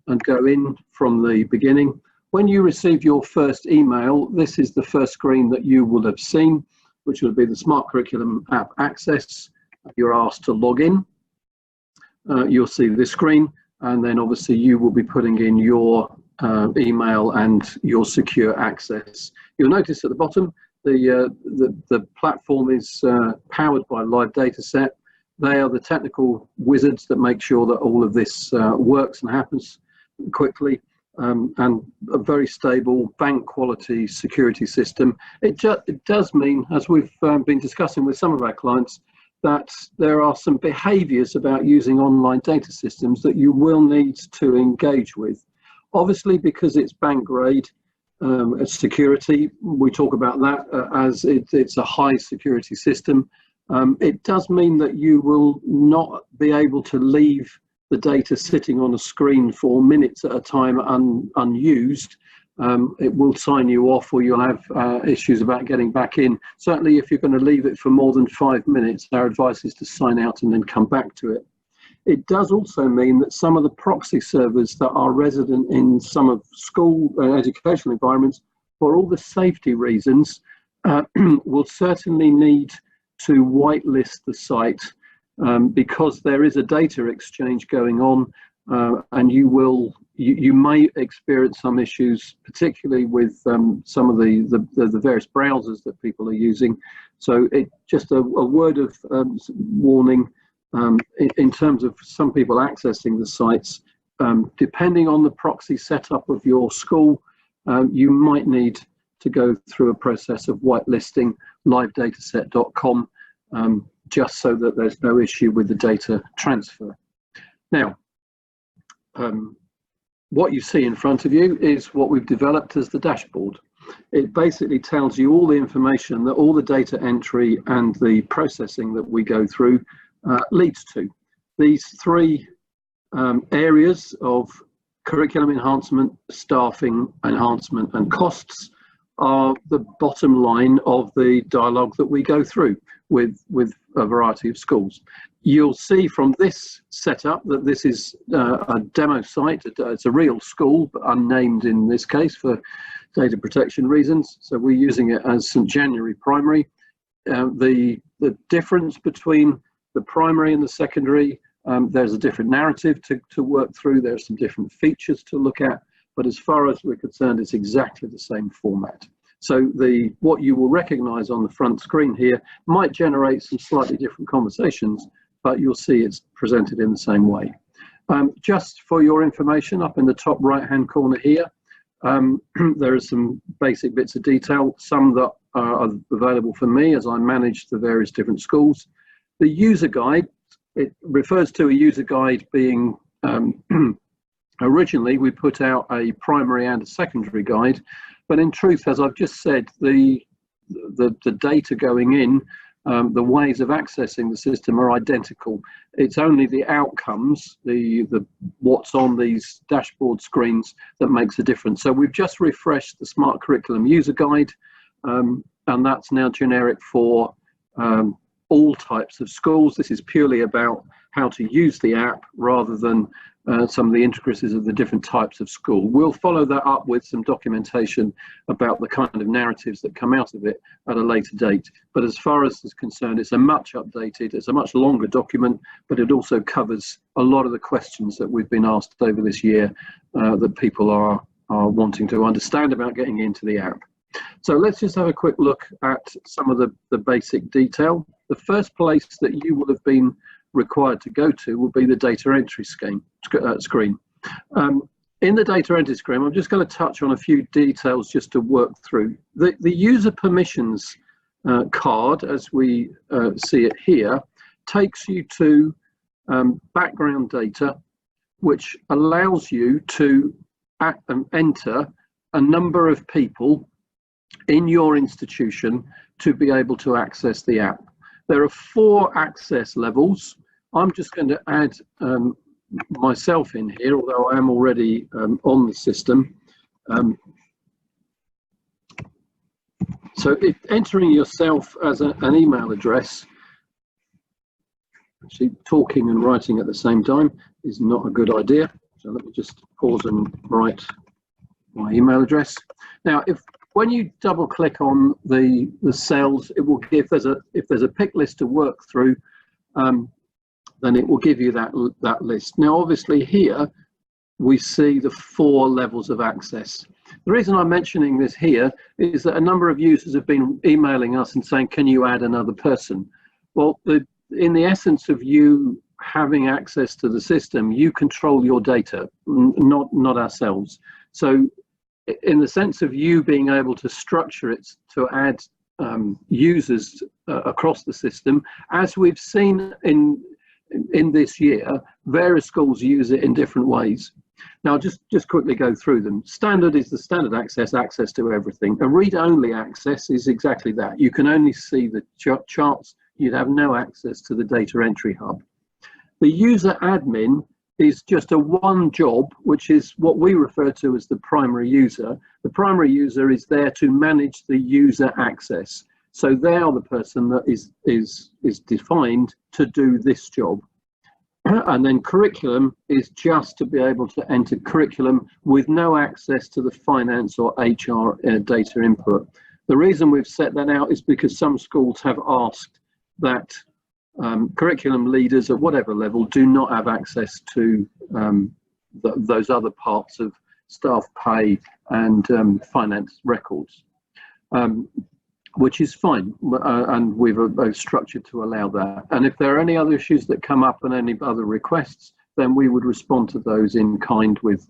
and go in from the beginning. When you receive your first email, this is the first screen that you will have seen, which will be the Smart Curriculum app access. You're asked to log in. You'll see this screen, and then obviously you will be putting in your email and your secure access. You'll notice at the bottom, the platform is powered by Live Dataset. They are the technical wizards that make sure that all of this works and happens quickly, and a very stable bank quality security system. It does mean, as we've been discussing with some of our clients, that there are some behaviours about using online data systems that you will need to engage with. Obviously, because it's bank grade security, we talk about that as it's a high security system. It does mean that you will not be able to leave the data sitting on a screen for minutes at a time unused. It will sign you off, or you'll have issues about getting back in. Certainly if you're going to leave it for more than 5 minutes, our advice is to sign out and then come back to it. It does also mean that some of the proxy servers that are resident in some of school educational environments, for all the safety reasons, will certainly need to whitelist the site, because there is a data exchange going on, and you may experience some issues, particularly with some of the various browsers that people are using. So just a word of warning in terms of some people accessing the sites. Depending on the proxy setup of your school, you might need to go through a process of whitelisting livedataset.com, just so that there's no issue with the data transfer. Now, what you see in front of you is what we've developed as the dashboard. It basically tells you all the information that all the data entry and the processing that we go through leads to. These three areas of curriculum enhancement, staffing enhancement, and costs are the bottom line of the dialogue that we go through with a variety of schools. You'll see from this setup that this is a demo site. It's a real school, but unnamed in this case for data protection reasons. So we're using it as St January Primary. The difference between the primary and the secondary, there's a different narrative to work through. There's some different features to look at, but as far as we're concerned, it's exactly the same format. So what you will recognize on the front screen here might generate some slightly different conversations, but you'll see it's presented in the same way. Just for your information, up in the top right-hand corner here, there are some basic bits of detail, some that are available for me as I manage the various different schools. The user guide, it refers to a user guide being, originally we put out a primary and a secondary guide, but in truth, as I've just said, the data going in, the ways of accessing the system are identical. It's only the outcomes, what's on these dashboard screens, that makes a difference. So we've just refreshed the Smart Curriculum user guide, and that's now generic for all types of schools. This is purely about how to use the app rather than some of the intricacies of the different types of school. We'll follow that up with some documentation about the kind of narratives that come out of it at a later date. But as far as is concerned, it's a much updated, it's a much longer document, but it also covers a lot of the questions that we've been asked over this year that people are wanting to understand about getting into the app. So let's just have a quick look at some of the basic detail. The first place that you will have been required to go to will be the data entry screen. In the data entry screen, I'm just going to touch on a few details just to work through. The user permissions card, as we see it here, takes you to background data, which allows you to enter a number of people in your institution to be able to access the app. There are 4 access levels. I'm just going to add myself in here, although I am already on the system. So if entering yourself as an email address, actually talking and writing at the same time is not a good idea. So let me just pause and write my email address. Now, when you double click on the cells, it will give, if there's a pick list to work through, then it will give you that list. Now, obviously here, we see the 4 levels of access. The reason I'm mentioning this here is that a number of users have been emailing us and saying, can you add another person? Well, in the essence of you having access to the system, you control your data, not ourselves. So in the sense of you being able to structure it to add users across the system, as we've seen in this year, various schools use it in different ways. Now, just quickly go through them. Standard is the standard access to everything. A read-only access is exactly that. You can only see the charts. You'd have no access to the data entry hub. The user admin is just a one job, which is what we refer to as the primary user. The primary user is there to manage the user access. So they are the person that is defined to do this job. And then curriculum is just to be able to enter curriculum with no access to the finance or HR data input. The reason we've set that out is because some schools have asked that curriculum leaders at whatever level do not have access to those other parts of staff pay and finance records, which is fine, and we've structured to allow that. And if there are any other issues that come up and any other requests, then we would respond to those in kind with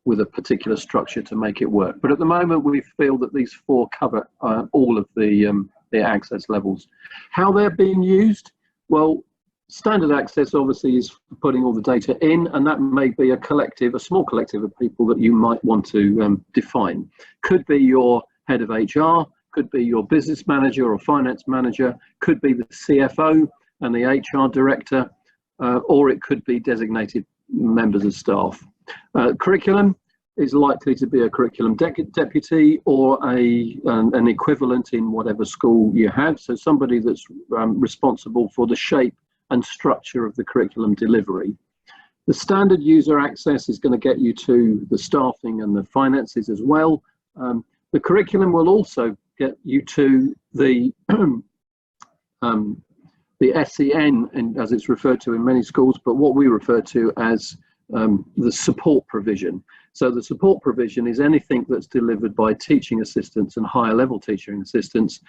with a particular structure to make it work. But at the moment, we feel that these 4 cover all of the access levels. How they're being used? Well, standard access obviously is putting all the data in, and that may be a collective, a small collective of people that you might want to define. Could be your head of HR, could be your business manager or finance manager, could be the CFO and the HR director, or it could be designated members of staff. Curriculum is likely to be a curriculum deputy or an equivalent in whatever school you have. So somebody that's responsible for the shape and structure of the curriculum delivery. The standard user access is going to get you to the staffing and the finances as well. The curriculum will also get you to the SEN, and as it's referred to in many schools, but what we refer to as the support provision. So the support provision is anything that's delivered by teaching assistants and higher level teaching assistants,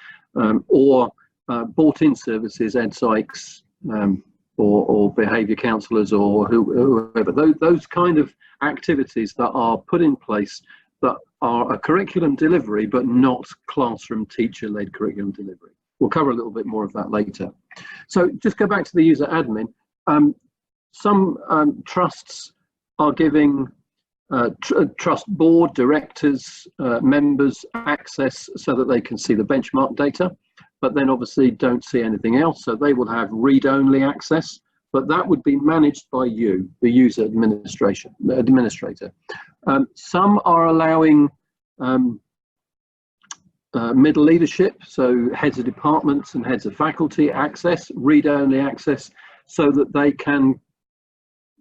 or bought-in services, ed psychs, or behaviour counsellors, or whoever. Those kind of activities that are put in place that are a curriculum delivery, but not classroom teacher-led curriculum delivery. We'll cover a little bit more of that later. So just go back to the user admin. Some trusts are giving trust board directors, members access so that they can see the benchmark data, but then obviously don't see anything else. So they will have read-only access, but that would be managed by you, the user administrator. Some are allowing middle leadership, so heads of departments and heads of faculty access, read-only access, so that they can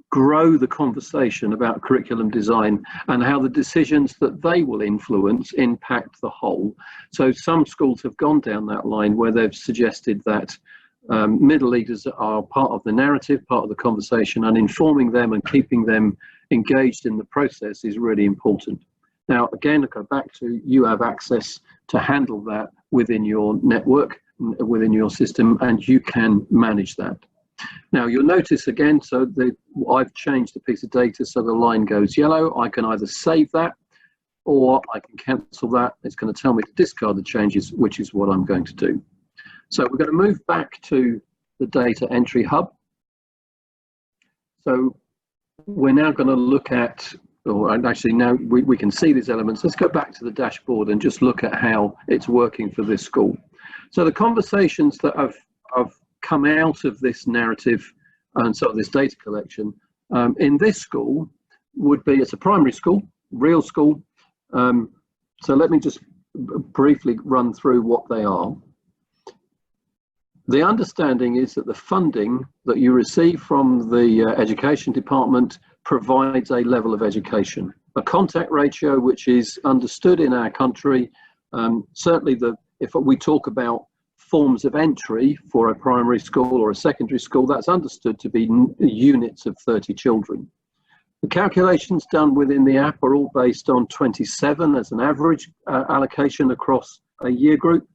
grow the conversation about curriculum design and how the decisions that they will influence impact the whole. So some schools have gone down that line where they've suggested that middle leaders are part of the narrative, part of the conversation, and informing them and keeping them engaged in the process is really important. Now, again, I go back to, you have access to handle that within your network, within your system, and you can manage that. Now, you'll notice again, so I've changed a piece of data so the line goes yellow. I can either save that or I can cancel that. It's going to tell me to discard the changes, which is what I'm going to do. So we're going to move back to the data entry hub. So we're now going to look at, or actually now we can see these elements. Let's go back to the dashboard and just look at how it's working for this school. So the conversations that have come out of this narrative and so this data collection in this school would be, it's a primary school, real school. So let me just briefly run through what they are. The understanding is that the funding that you receive from the education department provides a level of education. A contact ratio which is understood in our country, certainly if we talk about forms of entry for a primary school or a secondary school, that's understood to be units of 30 children. The calculations done within the app are all based on 27 as an average allocation across a year group,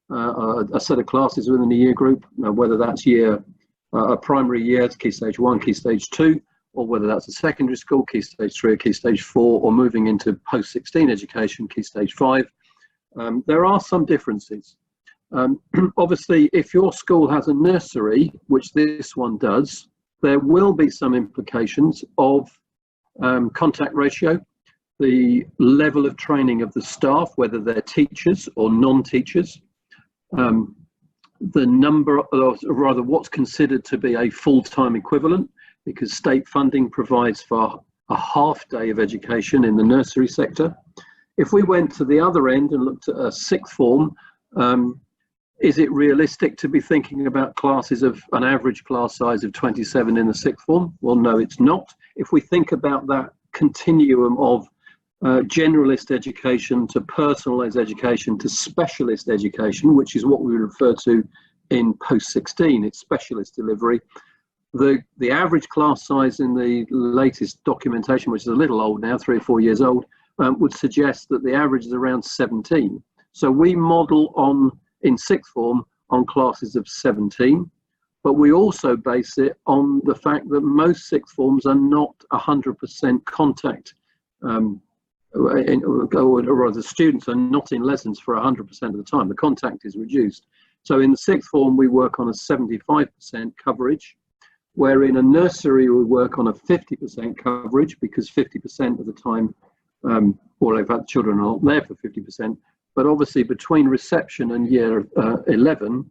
a set of classes within a year group, whether that's a primary year, Key Stage 1, Key Stage 2, or whether that's a secondary school, Key Stage 3 or Key Stage 4, or moving into post-16 education, Key Stage 5. There are some differences. Obviously, if your school has a nursery, which this one does, there will be some implications of contact ratio, the level of training of the staff, whether they're teachers or non-teachers, the number of, or rather what's considered to be a full-time equivalent, because state funding provides for a half day of education in the nursery sector. If we went to the other end and looked at a sixth form, is it realistic to be thinking about classes of an average class size of 27 in the sixth form? Well, no, it's not. If we think about that continuum of generalist education to personalised education to specialist education, which is what we refer to in post-16, it's specialist delivery. The average class size in the latest documentation, which is a little old now, 3 or 4 years old, would suggest that the average is around 17. So we model in sixth form on classes of 17, but we also base it on the fact that most sixth forms are not 100% contact, or rather students are not in lessons for 100% of the time. The contact is reduced. So in the sixth form, we work on a 75% coverage, where in a nursery, we work on a 50% coverage, because 50% of the time, or in fact, children are not there for 50%, but obviously between reception and year 11,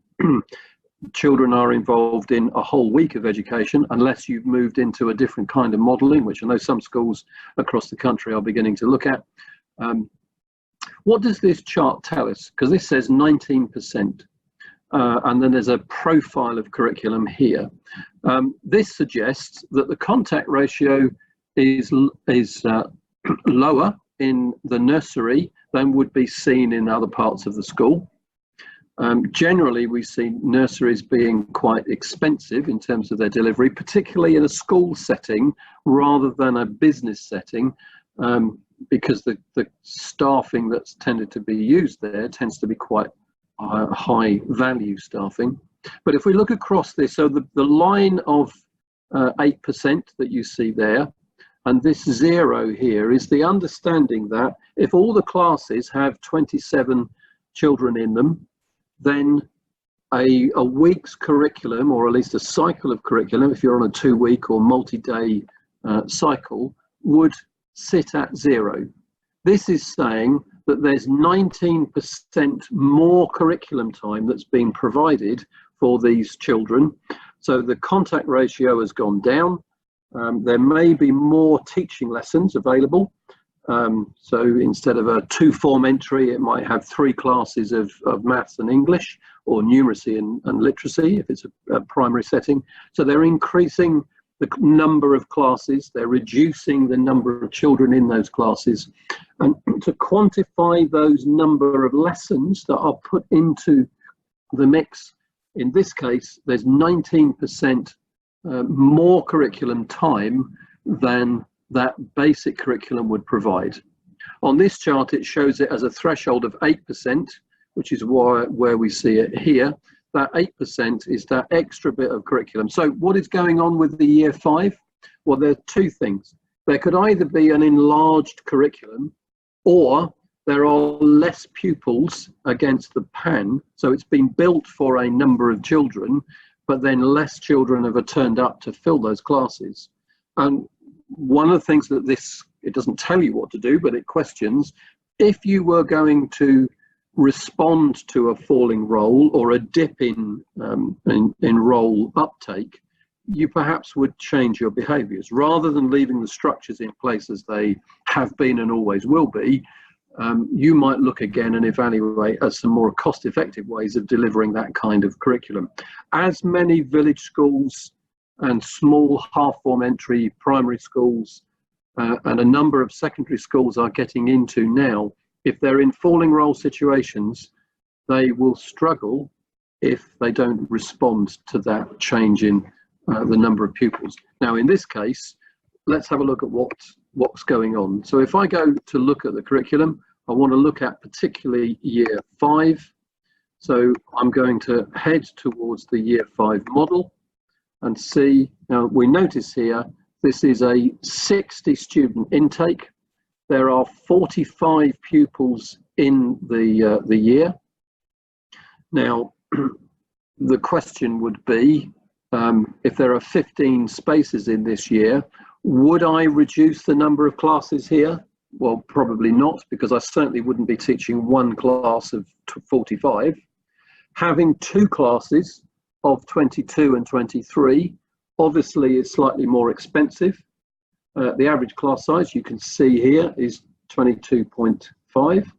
children are involved in a whole week of education, unless you've moved into a different kind of modelling, which I know some schools across the country are beginning to look at. What does this chart tell us? Because this says 19%, and then there's a profile of curriculum here. This suggests that the contact ratio is lower in the nursery than would be seen in other parts of the school. Generally, we see nurseries being quite expensive in terms of their delivery, particularly in a school setting rather than a business setting, because the staffing that's tended to be used there tends to be quite high value staffing. But if we look across this, so the line of 8% that you see there, and this 0 here, is the understanding that if all the classes have 27 children in them, then a week's curriculum, or at least a cycle of curriculum, if you're on a 2-week or multi-day cycle, would sit at 0. This is saying that there's 19% more curriculum time that's being provided for these children. So the contact ratio has gone down. There may be more teaching lessons available. So instead of a 2-form entry, it might have 3 classes of maths and English, or numeracy and literacy if it's a primary setting. So they're increasing the number of classes, they're reducing the number of children in those classes. And to quantify those number of lessons that are put into the mix, in this case, there's 19% more curriculum time than that basic curriculum would provide. On this chart, it shows it as a threshold of 8%, which is where we see it here. That 8% is that extra bit of curriculum. So what is going on with the year 5? Well, there are 2 things. There could either be an enlarged curriculum, or there are less pupils against the pan. So it's been built for a number of children, but then less children have turned up to fill those classes. And one of the things that it doesn't tell you what to do, but it questions, if you were going to respond to a falling roll or a dip in roll uptake, you perhaps would change your behaviours. Rather than leaving the structures in place as they have been and always will be, you might look again and evaluate as some more cost-effective ways of delivering that kind of curriculum. As many village schools and small half-form entry primary schools and a number of secondary schools are getting into now, if they're in falling role situations, they will struggle if they don't respond to that change in the number of pupils. Now, in this case, let's have a look at what's going on. So if I go to look at the curriculum, I want to look at particularly year 5. So I'm going to head towards the year 5 model and see. Now we notice here, this is a 60 student intake. There are 45 pupils in the year. Now, the question would be, if there are 15 spaces in this year, would I reduce the number of classes here? Well, probably not, because I certainly wouldn't be teaching one class of 45. Having 2 classes of 22 and 23 obviously is slightly more expensive. The average class size you can see here is 22.5.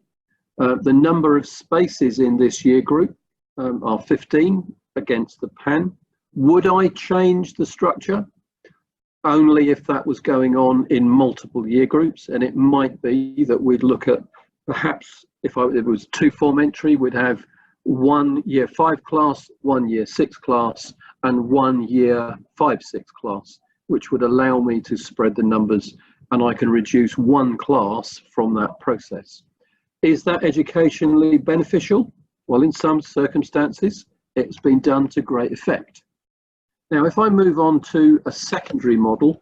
The number of spaces in this year group are 15 against the PAN. Would I change the structure? Only if that was going on in multiple year groups, and it might be that we'd look at, perhaps if it was 2-form entry, we'd have 1 year 5 class, 1 year 6 class, and 1 year 5-6 class, which would allow me to spread the numbers, and I can reduce 1 class from that process. Is that educationally beneficial? Well, in some circumstances, it's been done to great effect. Now, if I move on to a secondary model,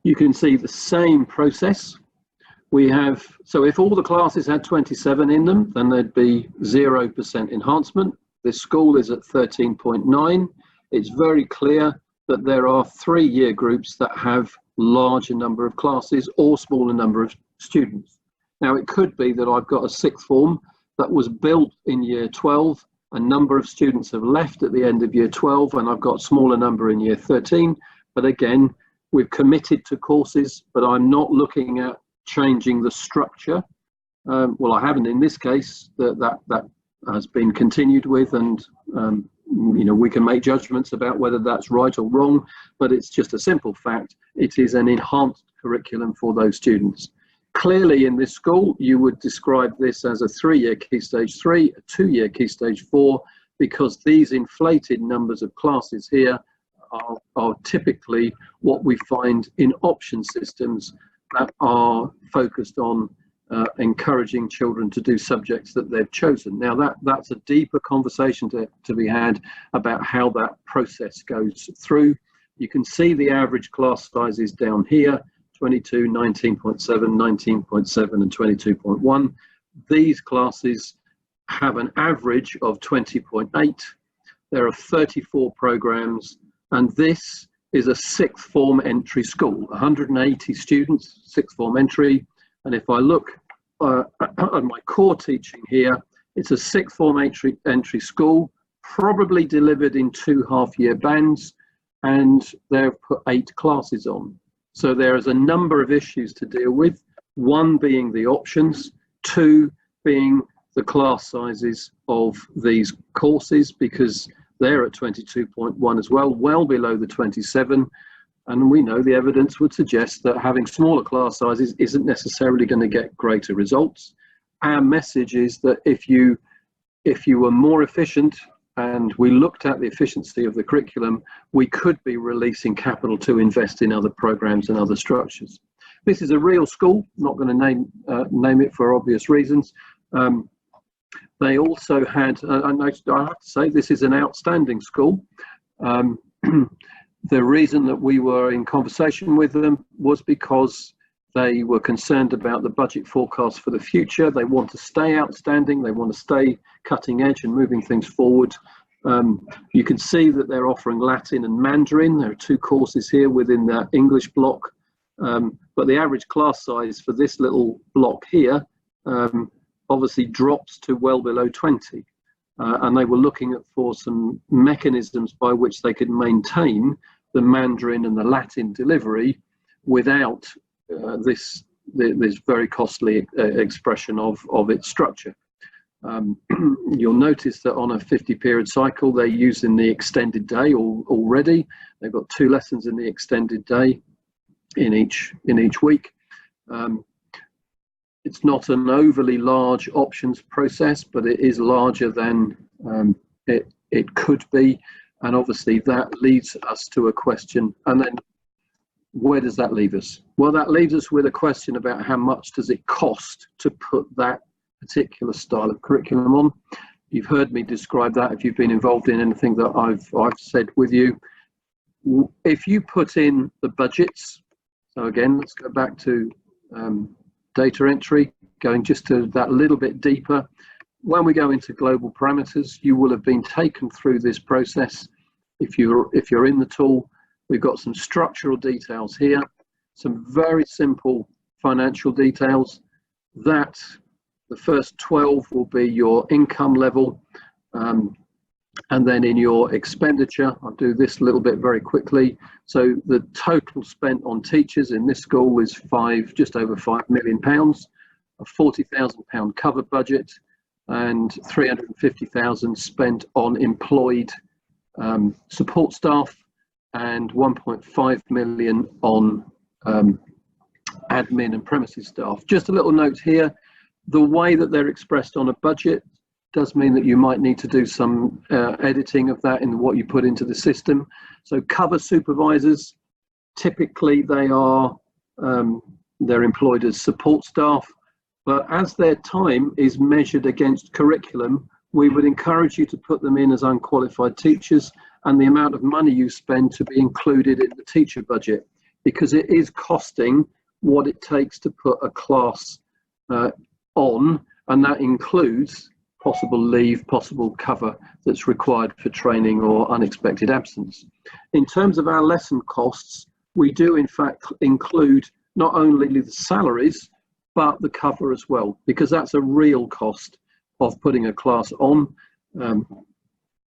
you can see the same process. We have, so if all the classes had 27 in them, then there'd be 0% enhancement. This school is at 13.9. It's very clear that there are 3 year groups that have larger number of classes or smaller number of students. Now, it could be that I've got a 6th form that was built in year 12. A number of students have left at the end of year 12, and I've got a smaller number in year 13. But again, we've committed to courses, but I'm not looking at changing the structure. Well, I haven't in this case. That has been continued with, and you know, we can make judgments about whether that's right or wrong, but it's just a simple fact. It is an enhanced curriculum for those students. Clearly, in this school, you would describe this as a 3-year Key Stage 3, a 2-year Key Stage 4, because these inflated numbers of classes here are typically what we find in option systems that are focused on encouraging children to do subjects that they've chosen. Now, that's a deeper conversation to be had about how that process goes through. You can see the average class sizes down here, 22, 19.7, 19.7 and 22.1. These classes have an average of 20.8. There are 34 programs, and this is a 6th form entry school, 180 students, 6th form entry. And if I look at my core teaching here, it's a 6th form entry school, probably delivered in 2 half-year bands, and they've put 8 classes on. So there is a number of issues to deal with, 1 being the options, 2 being the class sizes of these courses, because they're at 22.1 as well, well below the 27. And we know the evidence would suggest that having smaller class sizes isn't necessarily going to get greater results. Our message is that if you were more efficient, and we looked at the efficiency of the curriculum, we could be releasing capital to invest in other programs and other structures. This is a real school, not going to name it for obvious reasons. They also had, I have to say, this is an outstanding school. The reason that we were in conversation with them was because they were concerned about the budget forecast for the future. They want to stay outstanding. They want to stay cutting edge and moving things forward. You can see that they're offering Latin and Mandarin. There are 2 courses here within the English block. But the average class size for this little block here obviously drops to well below 20. And they were looking for some mechanisms by which they could maintain the Mandarin and the Latin delivery without this this very costly expression of its structure. You'll notice that on a 50-period cycle, they're using the extended day already. They've got 2 lessons in the extended day in each week. It's not an overly large options process, but it is larger than it could be. And obviously that leads us to a question. And then where does that leave us? Well, that leaves us with a question about how much does it cost to put that particular style of curriculum on. You've heard me describe that if you've been involved in anything that I've said with you. If you put in the budgets, so again, let's go back to data entry, going just to that little bit deeper. When we go into global parameters, you will have been taken through this process. If you're in the tool, we've got some structural details here, some very simple financial details. That the first 12 will be your income level, and then in your expenditure, I'll do this a little bit very quickly. So the total spent on teachers in this school is just over £5 million, a £40,000 cover budget, and 350,000 spent on employed support staff, and 1.5 million on admin and premises staff. Just a little note here, the way that they're expressed on a budget does mean that you might need to do some editing of that in what you put into the system. So cover supervisors, typically they're employed as support staff, but as their time is measured against curriculum, we would encourage you to put them in as unqualified teachers, and the amount of money you spend to be included in the teacher budget, because it is costing what it takes to put a class on, and that includes possible leave, possible cover that's required for training or unexpected absence. In terms of our lesson costs, we do in fact include not only the salaries, but the cover as well, because that's a real cost of putting a class on. And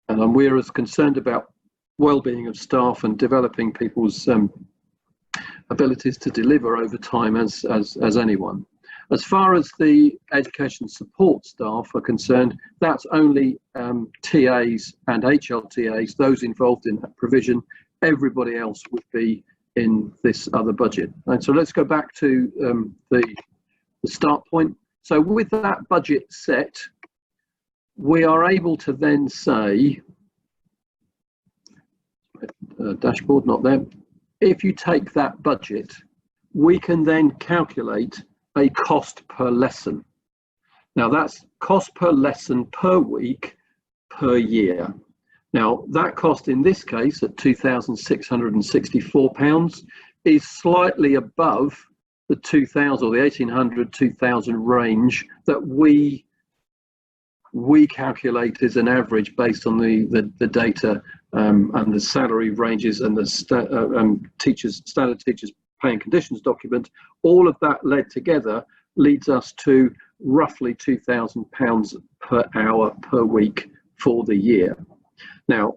we're as concerned about well-being of staff and developing people's abilities to deliver over time as anyone. As far as the education support staff are concerned, that's only TAs and HLTAs, those involved in that provision. Everybody else would be in this other budget. And so let's go back to the start point. So with that budget set, we are able to then say, dashboard, not there. If you take that budget, we can then calculate a cost per lesson. Now that's cost per lesson per week per year. Now that cost in this case at £2,664 is slightly above the 2,000 or the 1,800, 2,000 range that we calculate as an average based on the data and the salary ranges and the standard teachers paying conditions document. All of that led together leads us to roughly £2,000 per hour per week for the year. Now,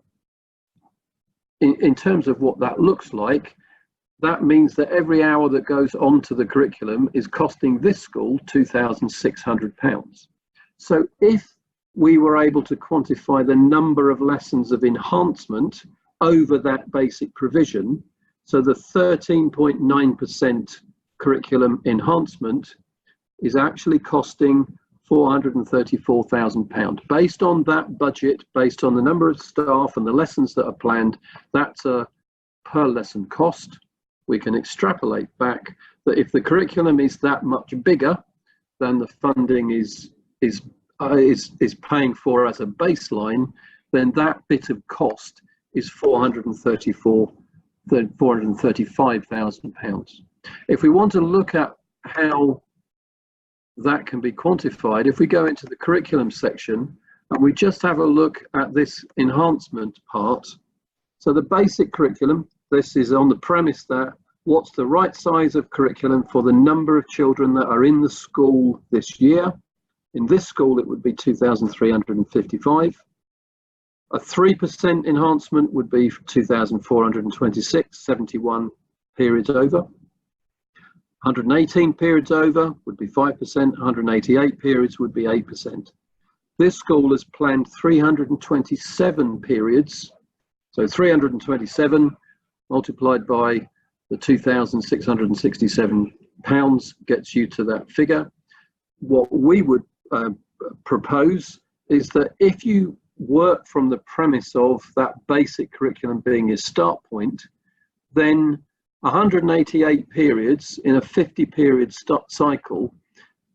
in terms of what that looks like, that means that every hour that goes onto the curriculum is costing this school £2,600. So if we were able to quantify the number of lessons of enhancement over that basic provision, so the 13.9% curriculum enhancement is actually costing £434,000. Based on that budget, based on the number of staff and the lessons that are planned, that's a per lesson cost. We can extrapolate back that if the curriculum is that much bigger than the funding is paying for as a baseline, then that bit of cost is £435,000. If we want to look at how that can be quantified, if we go into the curriculum section and we just have a look at this enhancement part. So the basic curriculum, this is on the premise that what's the right size of curriculum for the number of children that are in the school this year. In this school, it would be 2,355. A 3% enhancement would be 2,426, 71 periods over. 118 periods over would be 5%, 188 periods would be 8%. This school has planned 327 periods, so 327 multiplied by the £2,667 gets you to that figure. What we would propose is that if you work from the premise of that basic curriculum being your start point, then 188 periods in a 50 period cycle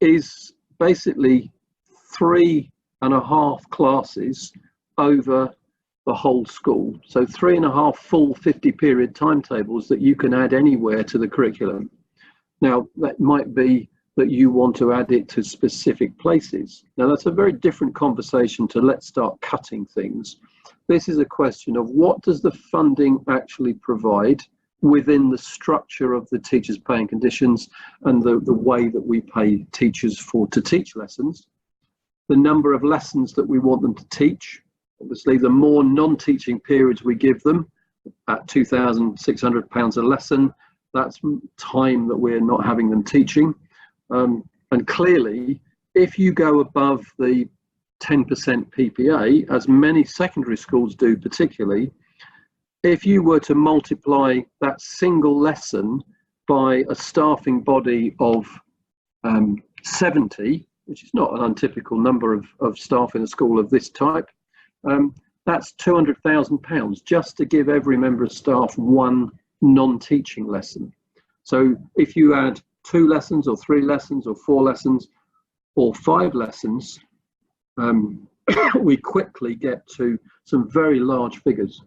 is basically 3.5 classes over the whole school. So 3.5 full 50 period timetables that you can add anywhere to the curriculum. Now, that might be that you want to add it to specific places. Now, that's a very different conversation to let's start cutting things. This is a question of what does the funding actually provide within the structure of the teachers' pay and conditions and the way that we pay teachers to teach lessons, the number of lessons that we want them to teach. Obviously, the more non-teaching periods we give them at £2,600 a lesson, that's time that we're not having them teaching. And clearly, if you go above the 10% PPA, as many secondary schools do particularly, if you were to multiply that single lesson by a staffing body of 70, which is not an untypical number of staff in a school of this type, that's £200,000 just to give every member of staff one non-teaching lesson. So if you add 2 lessons or 3 lessons or 4 lessons or 5 lessons, we quickly get to some very large figures.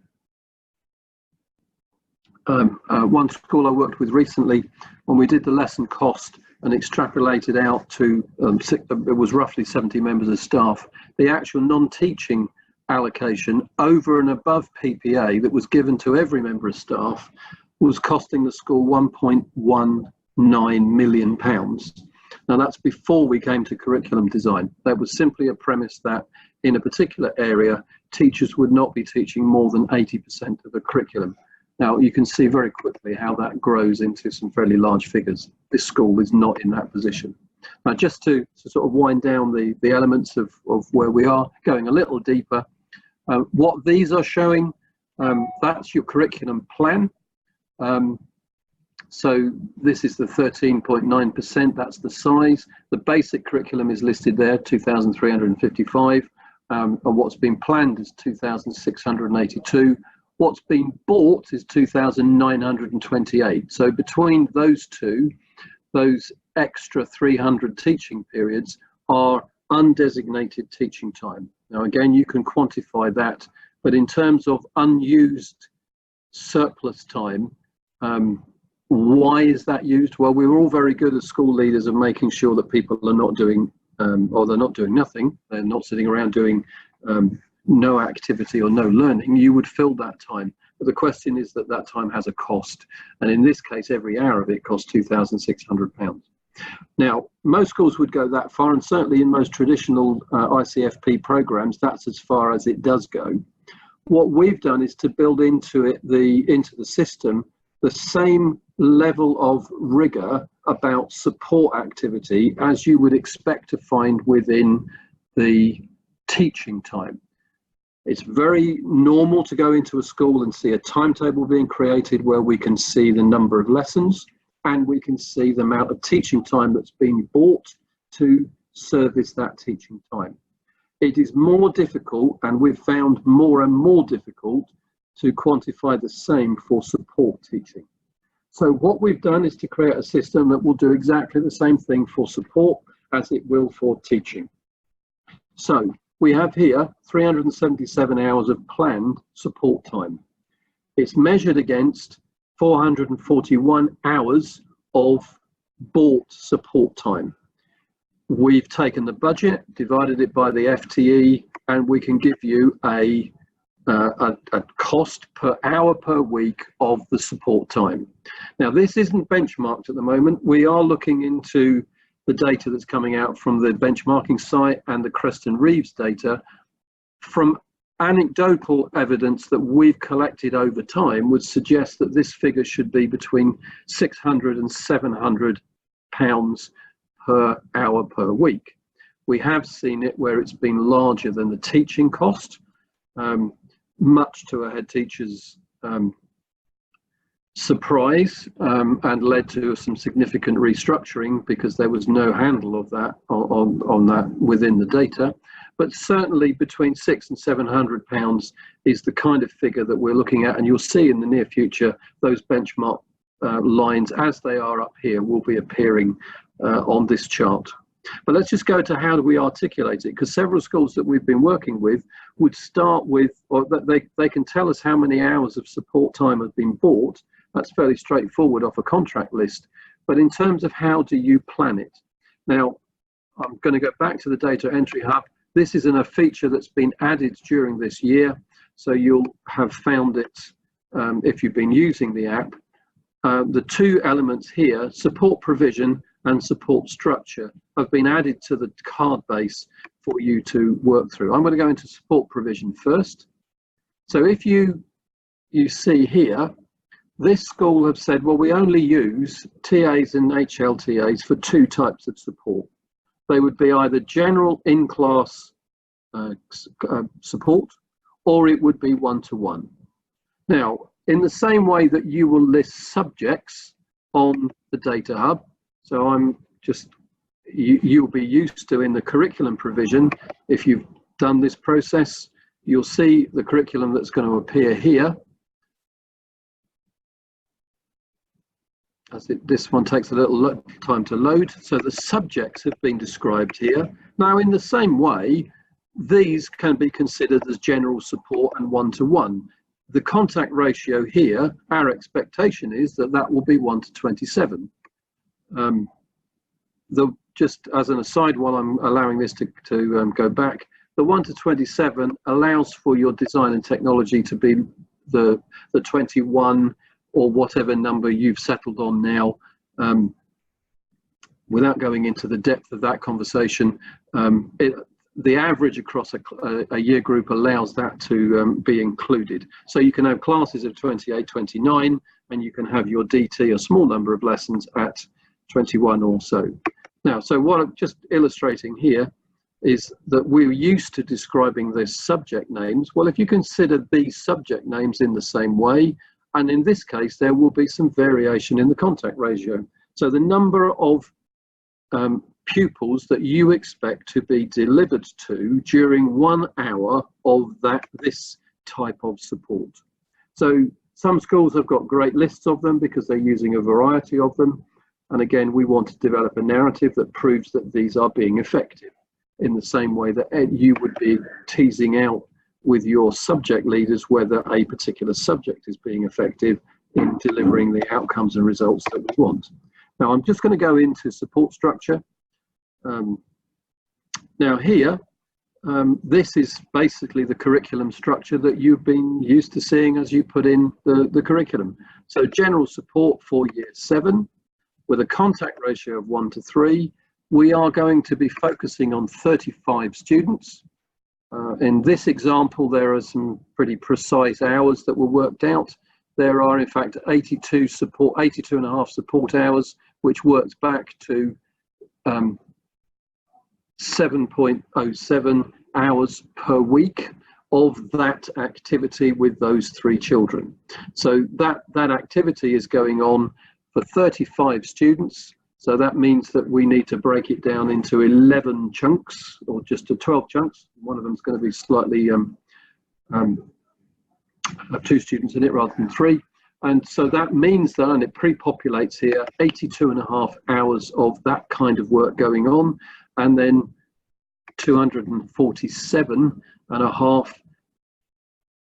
One school I worked with recently, when we did the lesson cost and extrapolated out to, it was roughly 70 members of staff, the actual non-teaching allocation over and above PPA that was given to every member of staff was costing the school £1.19 million. Now, that's before we came to curriculum design. That was simply a premise that in a particular area, teachers would not be teaching more than 80% of the curriculum. Now, you can see very quickly how that grows into some fairly large figures. This school is not in that position. Now, just to sort of wind down the elements of where we are, going a little deeper, what these are showing, that's your curriculum plan. So this is the 13.9%, that's the size. The basic curriculum is listed there, 2,355, and what's been planned is 2,682. What's been bought is 2,928. So between those two, those extra 300 teaching periods are undesignated teaching time. Now, again, you can quantify that, but in terms of unused surplus time, why is that used? Well, we were all very good as school leaders of making sure that people are not doing, or they're not doing nothing. They're not sitting around doing no activity or no learning. You would fill that time. But the question is that that time has a cost. And in this case, every hour of it costs £2,600. Now, most schools would go that far, and certainly in most traditional ICFP programs, that's as far as it does go. What we've done is to build into it, into the system, the same level of rigor about support activity as you would expect to find within the teaching time. It's very normal to go into a school and see a timetable being created where we can see the number of lessons and we can see the amount of teaching time that's been bought to service that teaching time. It is more difficult, and we've found more and more difficult, to quantify the same for support teaching. So what we've done is to create a system that will do exactly the same thing for support as it will for teaching. So we have here 377 hours of planned support time. It's measured against 441 hours of bought support time. We've taken the budget, divided it by the FTE, and we can give you a cost per hour per week of the support time. Now, this isn't benchmarked at the moment. We are looking into the data that's coming out from the benchmarking site and the Creston Reeves data. From anecdotal evidence that we've collected over time would suggest that this figure should be between 600 and 700 £8 per hour per week. We have seen it where it's been larger than the teaching cost, much to a head teacher's surprise, and led to some significant restructuring because there was no handle of that on that within the data. But certainly between £600 and £700 is the kind of figure that we're looking at, and you'll see in the near future those benchmark lines, as they are up here, will be appearing on this chart. But let's just go to how do we articulate it, because several schools that we've been working with would start with, or that they can tell us how many hours of support time have been bought. That's fairly straightforward off a contract list. But in terms of how do you plan it? Now, I'm going to go back to the data entry hub. This is a feature that's been added during this year. So you'll have found it if you've been using the app. The two elements here, support provision and support structure, have been added to the card base for you to work through. I'm going to go into support provision first. So if you see here, this school have said, well, we only use TAs and HLTAs for two types of support. They would be either general in-class support, or it would be one-to-one. Now, in the same way that you will list subjects on the data hub, so you'll be used to in the curriculum provision, if you've done this process, you'll see the curriculum that's going to appear here. This one takes a little time to load. So the subjects have been described here. Now, in the same way, these can be considered as general support and one-to-one. The contact ratio here, our expectation is that that will be 1 to 27. Just as an aside, while I'm allowing this to go back, the 1 to 27 allows for your design and technology to be the 21 or whatever number you've settled on now. Without going into the depth of that conversation, the average across a year group allows that to be included. So you can have classes of 28, 29, and you can have your DT, a small number of lessons, at 21 or so. Now, so what I'm just illustrating here is that we're used to describing the subject names. Well, if you consider these subject names in the same way, and in this case, there will be some variation in the contact ratio. So the number of pupils that you expect to be delivered to during 1 hour of this type of support. So some schools have got great lists of them because they're using a variety of them. And again, we want to develop a narrative that proves that these are being effective in the same way that you would be teasing out with your subject leaders whether a particular subject is being effective in delivering the outcomes and results that we want. Now, I'm just going to go into support structure. Now here, this is basically the curriculum structure that you've been used to seeing as you put in the curriculum. So general support for year 7 with a contact ratio of 1 to 3. We are going to be focusing on 35 students. In this example, there are some pretty precise hours that were worked out. There are, in fact, 82 and a half support hours, which works back to 7.07 hours per week of that activity with those 3 children. So that activity is going on for 35 students. So that means that we need to break it down into 11 chunks, or just to 12 chunks. One of them is going to be slightly have 2 students in it rather than 3. And so that means that, and it pre-populates here, 82 and a half hours of that kind of work going on, and then 247 and a half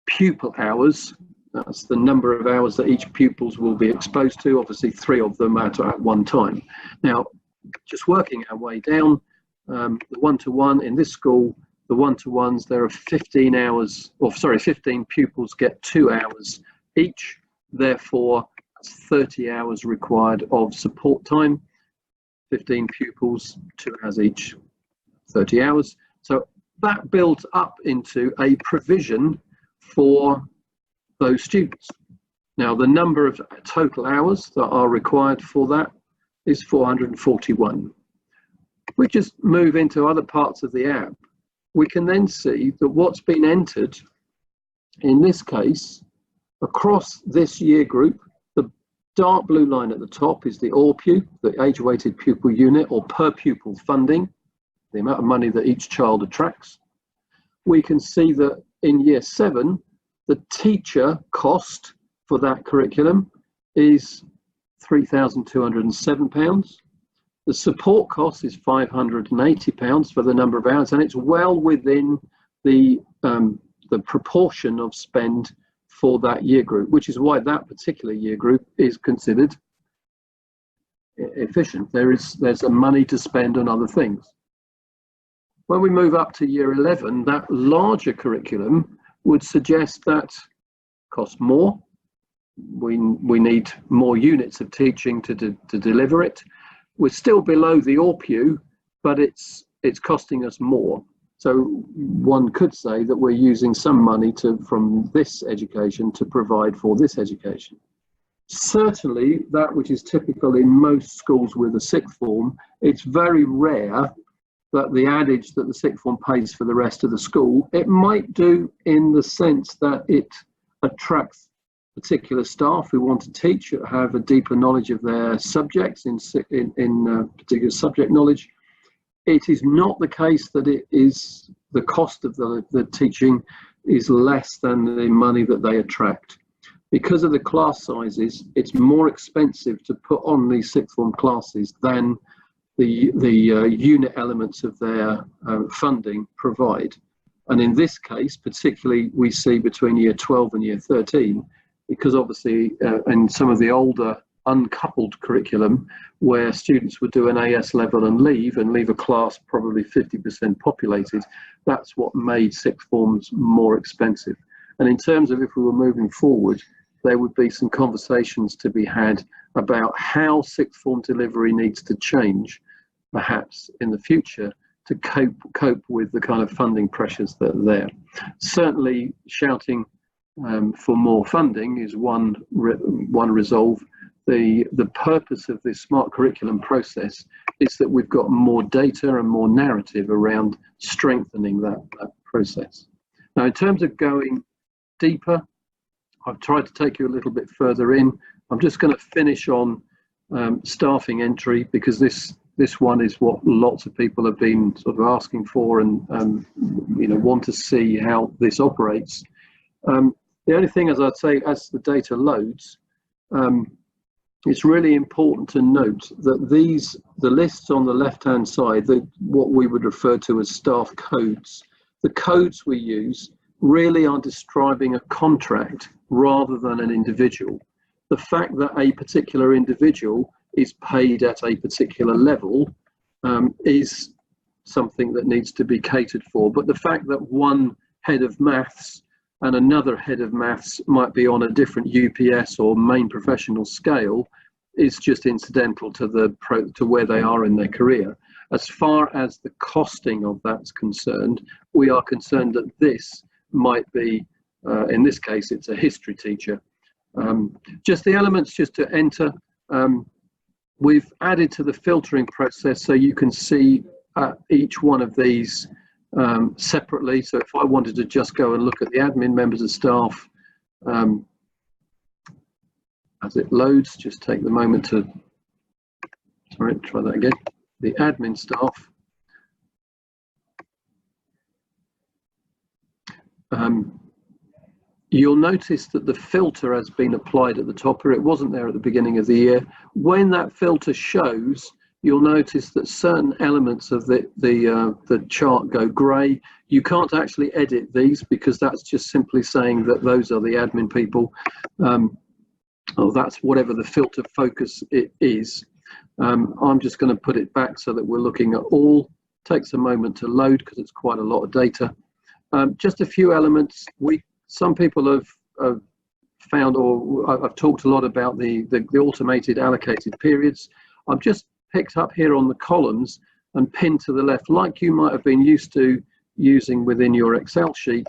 pupil hours. That's the number of hours that each pupils will be exposed to, obviously 3 of them at one time. Now, just working our way down, the one-to-one in this school, the one-to-ones, there are 15 hours, or sorry, 15 pupils get 2 hours each. Therefore, that's 30 hours required of support time. 15 pupils, 2 hours each, 30 hours. So that builds up into a provision for those students. Now, the number of total hours that are required for that is 441. If we just move into other parts of the app, we can then see that what's been entered, in this case, across this year group, the dark blue line at the top is the ALPU, the age-weighted pupil unit, or per pupil funding, the amount of money that each child attracts. We can see that in year 7, the teacher cost for that curriculum is £3,207. The support cost is £580 for the number of hours, and it's well within the proportion of spend for that year group, which is why that particular year group is considered efficient. There's a money to spend on other things. When we move up to year 11, that larger curriculum would suggest that costs more. We need more units of teaching to deliver it. We're still below the ALPU, but it's costing us more. So one could say that we're using some money from this education to provide for this education. Certainly, that which is typical in most schools with a sixth form, it's very rare that the adage that the sixth form pays for the rest of the school. It might do in the sense that it attracts particular staff who want to teach, have a deeper knowledge of their subjects in particular subject knowledge. It is not the case that it is the cost of the teaching is less than the money that they attract. Because of the class sizes, it's more expensive to put on these sixth form classes than the unit elements of their funding provide. And in this case, particularly, we see between year 12 and year 13, because obviously in some of the older uncoupled curriculum where students would do an AS level and leave a class probably 50% populated, that's what made sixth forms more expensive. And in terms of if we were moving forward, there would be some conversations to be had about how sixth form delivery needs to change, perhaps in the future, to cope with the kind of funding pressures that are there. Certainly shouting for more funding is one resolve. The purpose of this smart curriculum process is that we've got more data and more narrative around strengthening that process. Now, in terms of going deeper, I've tried to take you a little bit further in. I'm just going to finish on staffing entry, because this one is what lots of people have been sort of asking for and want to see how this operates. The only thing, as I'd say, as the data loads, it's really important to note that the lists on the left-hand side, what we would refer to as staff codes, the codes we use really are describing a contract rather than an individual. The fact that a particular individual is paid at a particular level is something that needs to be catered for. But the fact that one head of maths and another head of maths might be on a different UPS or main professional scale is just incidental to where they are in their career. As far as the costing of that's concerned, we are concerned that this might be, in this case, it's a history teacher. Just the elements just to enter, we've added to the filtering process so you can see each one of these separately. So if I wanted to just go and look at the admin members of staff, as it loads, just take the moment to, sorry, try that again. The admin staff. You'll notice that the filter has been applied at the top here. It wasn't there at the beginning of the year. When that filter shows, you'll notice that certain elements of the chart go grey. You can't actually edit these because that's just simply saying that those are the admin people. Or that's whatever the filter focus it is. I'm just going to put it back so that we're looking at all. Takes a moment to load because it's quite a lot of data. Just a few elements. Some people have found, or I've talked a lot about the automated allocated periods. I've just picked up here on the columns and pinned to the left, like you might have been used to using within your Excel sheet.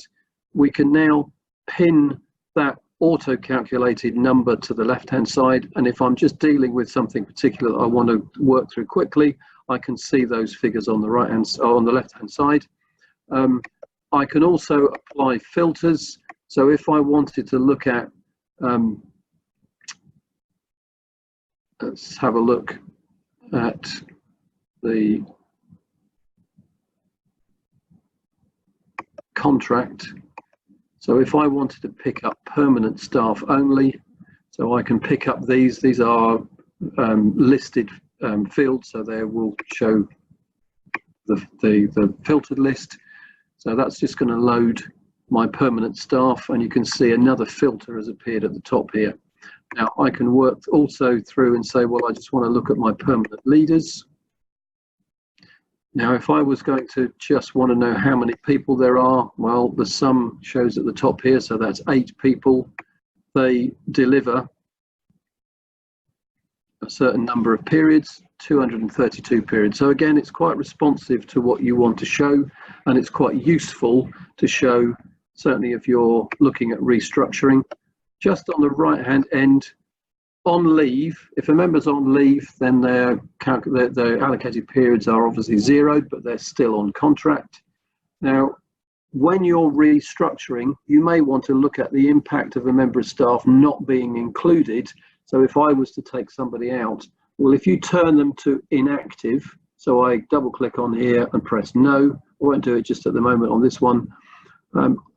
We can now pin that auto-calculated number to the left-hand side, and if I'm just dealing with something particular that I want to work through quickly, I can see those figures on the left-hand side. I can also apply filters. So if I wanted to look at, let's have a look at the contract. So if I wanted to pick up permanent staff only, so I can pick up these are listed fields, so they will show the filtered list. So that's just going to load my permanent staff, and you can see another filter has appeared at the top here. Now I can work also through and say, well, I just want to look at my permanent leaders. Now, if I was going to just want to know how many people there are, well, the sum shows at the top here, so that's 8 people. They deliver a certain number of periods, 232 periods. So again, it's quite responsive to what you want to show, and it's quite useful to show, certainly if you're looking at restructuring. Just on the right-hand end, on leave, if a member's on leave, then their allocated periods are obviously zeroed, but they're still on contract. Now, when you're restructuring, you may want to look at the impact of a member of staff not being included. So if I was to take somebody out, well, if you turn them to inactive, so I double click on here and press no, I won't do it just at the moment on this one,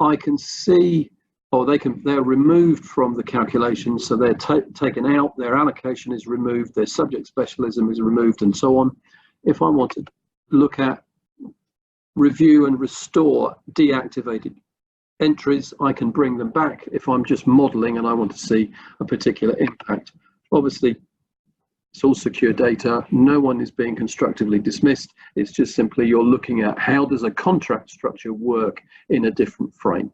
I can see, or they're removed from the calculation, so they're taken out, their allocation is removed, their subject specialism is removed, and so on. If I want to look at review and restore deactivated entries, I can bring them back if I'm just modeling and I want to see a particular impact. Obviously, it's all secure data. No one is being constructively dismissed. It's just simply you're looking at how does a contract structure work in a different frame.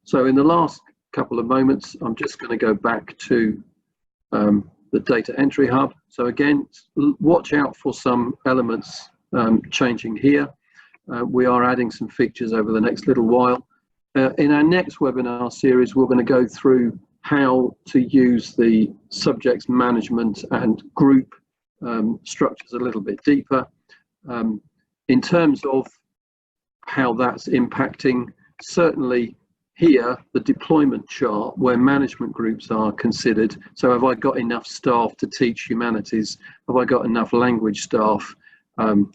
So in the last couple of moments, I'm just going to go back to the data entry hub. So again, watch out for some elements changing here. We are adding some features over the next little while. In our next webinar series, we're going to go through how to use the subjects management and group structures a little bit deeper. In terms of how that's impacting, certainly here, the deployment chart where management groups are considered. So have I got enough staff to teach humanities? Have I got enough language staff?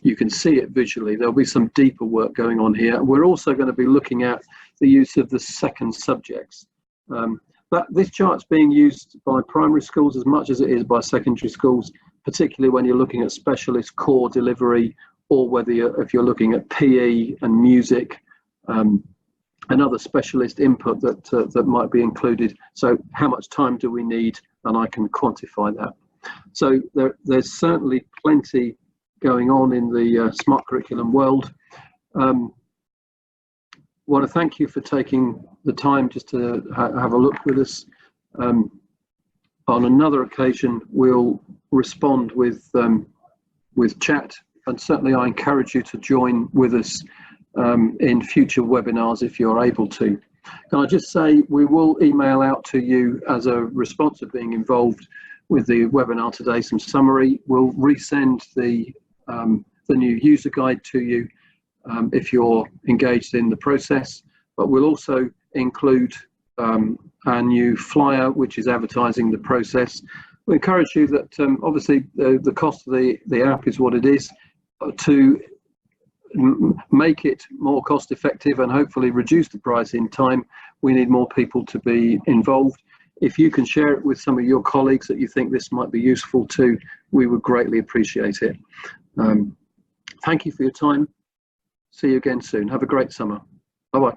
You can see it visually. There'll be some deeper work going on here. We're also going to be looking at the use of the second subjects. But this chart's being used by primary schools as much as it is by secondary schools, particularly when you're looking at specialist core delivery, or whether if you're looking at PE and music, and other specialist input that might be included. So how much time do we need? And I can quantify that. So there's certainly plenty going on in the smart curriculum world. Want to thank you for taking the time just to have a look with us. On another occasion, we'll respond with chat, and certainly I encourage you to join with us in future webinars if you're able to. Can I just say we will email out to you as a response of being involved with the webinar today some summary. We'll resend the new user guide to you if you're engaged in the process, but we'll also include our new flyer which is advertising the process. We encourage you that obviously the cost of the app is what it is. To make it more cost effective and hopefully reduce the price in time, we need more people to be involved. If you can share it with some of your colleagues that you think this might be useful to, we would greatly appreciate it. Thank you for your time. See you again soon. Have a great summer. Bye-bye.